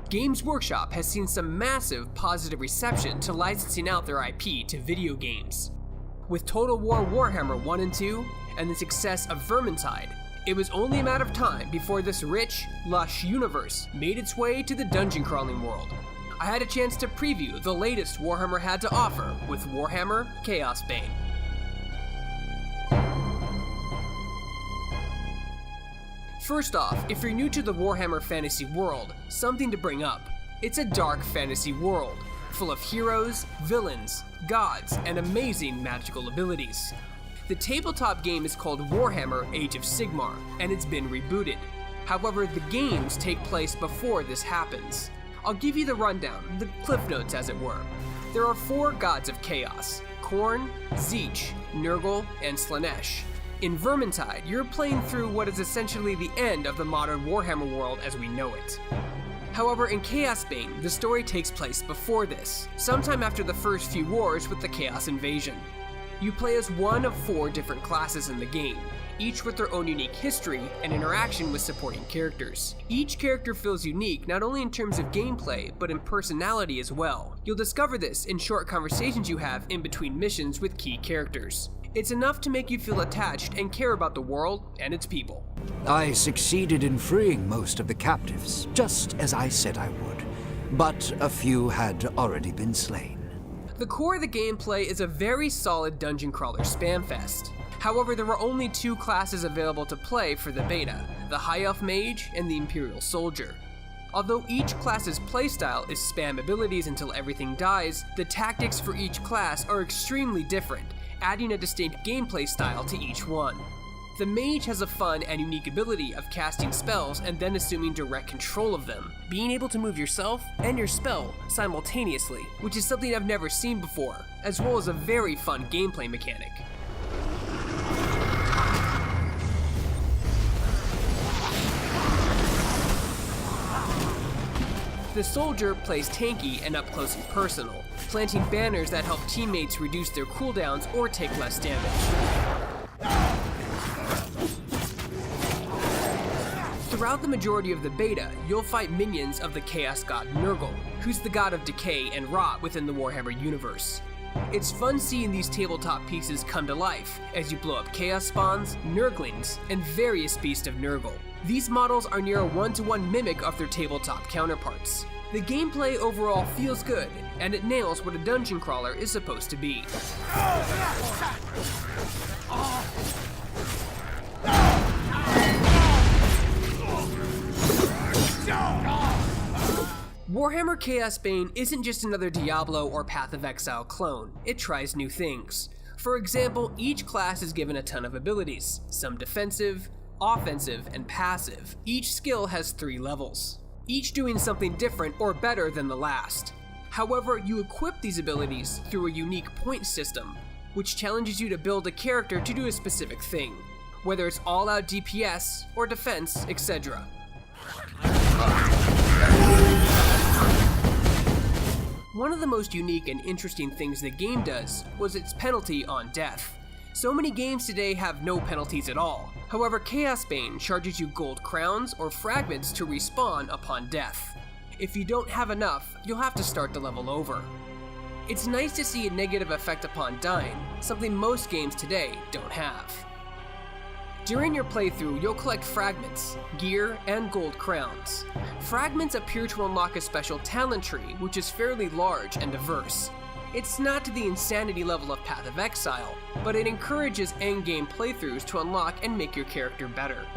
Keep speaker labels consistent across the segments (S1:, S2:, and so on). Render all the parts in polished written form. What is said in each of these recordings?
S1: Games Workshop has seen some massive positive reception to licensing out their IP to video games. With Total War Warhammer 1 and 2, and the success of Vermintide, it was only a matter of time before this rich, lush universe made its way to the dungeon crawling world. I had a chance to preview the latest Warhammer had to offer with Warhammer Chaosbane. First off, if you're new to the Warhammer fantasy world, something to bring up. It's a dark fantasy world, full of heroes, villains, gods, and amazing magical abilities. The tabletop game is called Warhammer Age of Sigmar, and it's been rebooted. However, the games take place before this happens. I'll give you the rundown, the cliff notes as it were. There are 4 gods of chaos: Khorne, Tzeentch, Nurgle, and Slaanesh. In Vermintide, you're playing through what is essentially the end of the modern Warhammer world as we know it. However, in Chaosbane, the story takes place before this, sometime after the first few wars with the Chaos Invasion. You play as one of 4 different classes in the game, each with their own unique history and interaction with supporting characters. Each character feels unique not only in terms of gameplay, but in personality as well. You'll discover this in short conversations you have in between missions with key characters. It's enough to make you feel attached and care about the world and its people.
S2: I succeeded in freeing most of the captives, just as I said I would, but a few had already been slain.
S1: The core of the gameplay is a very solid dungeon crawler spamfest. However, there were only 2 classes available to play for the beta, the High Elf Mage and the Imperial Soldier. Although each class's playstyle is spam abilities until everything dies, the tactics for each class are extremely different, adding a distinct gameplay style to each one. The Mage has a fun and unique ability of casting spells and then assuming direct control of them, being able to move yourself and your spell simultaneously, which is something I've never seen before, as well as a very fun gameplay mechanic. The Soldier plays tanky and up close and personal, planting banners that help teammates reduce their cooldowns or take less damage. Throughout the majority of the beta, you'll fight minions of the Chaos God Nurgle, who's the god of decay and rot within the Warhammer universe. It's fun seeing these tabletop pieces come to life as you blow up Chaos Spawns, Nurglings, and various beasts of Nurgle. These models are near a 1-to-1 mimic of their tabletop counterparts. The gameplay overall feels good, and it nails what a dungeon crawler is supposed to be. Warhammer Chaosbane isn't just another Diablo or Path of Exile clone, it tries new things. For example, each class is given a ton of abilities, some defensive, offensive, and passive. Each skill has 3 levels, each doing something different or better than the last. However, you equip these abilities through a unique point system, which challenges you to build a character to do a specific thing, whether it's all-out DPS or defense, etc. One of the most unique and interesting things the game does was its penalty on death. So many games today have no penalties at all. However, Chaosbane charges you gold crowns or fragments to respawn upon death. If you don't have enough, you'll have to start the level over. It's nice to see a negative effect upon dying, something most games today don't have. During your playthrough, you'll collect fragments, gear, and gold crowns. Fragments appear to unlock a special talent tree, which is fairly large and diverse. It's not to the insanity level of Path of Exile, but it encourages endgame playthroughs to unlock and make your character better.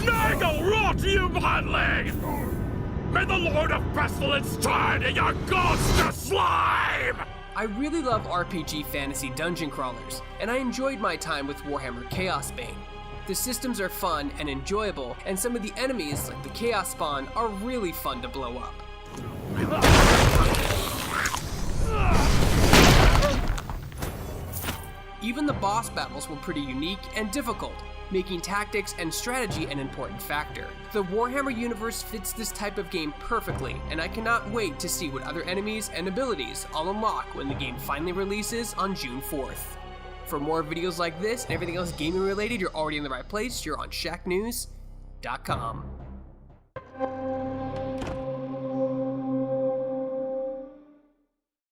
S3: Nagel rot you, bloodling! May the Lord of Pestilence turn in your ghost to slime!
S1: I really love RPG fantasy dungeon crawlers, and I enjoyed my time with Warhammer Chaosbane. The systems are fun and enjoyable, and some of the enemies, like the Chaos Spawn, are really fun to blow up. Even the boss battles were pretty unique and difficult, making tactics and strategy an important factor. The Warhammer universe fits this type of game perfectly, and I cannot wait to see what other enemies and abilities I'll unlock when the game finally releases on June 4th. For more videos like this and everything else gaming related, you're already in the right place. You're on Shacknews.com.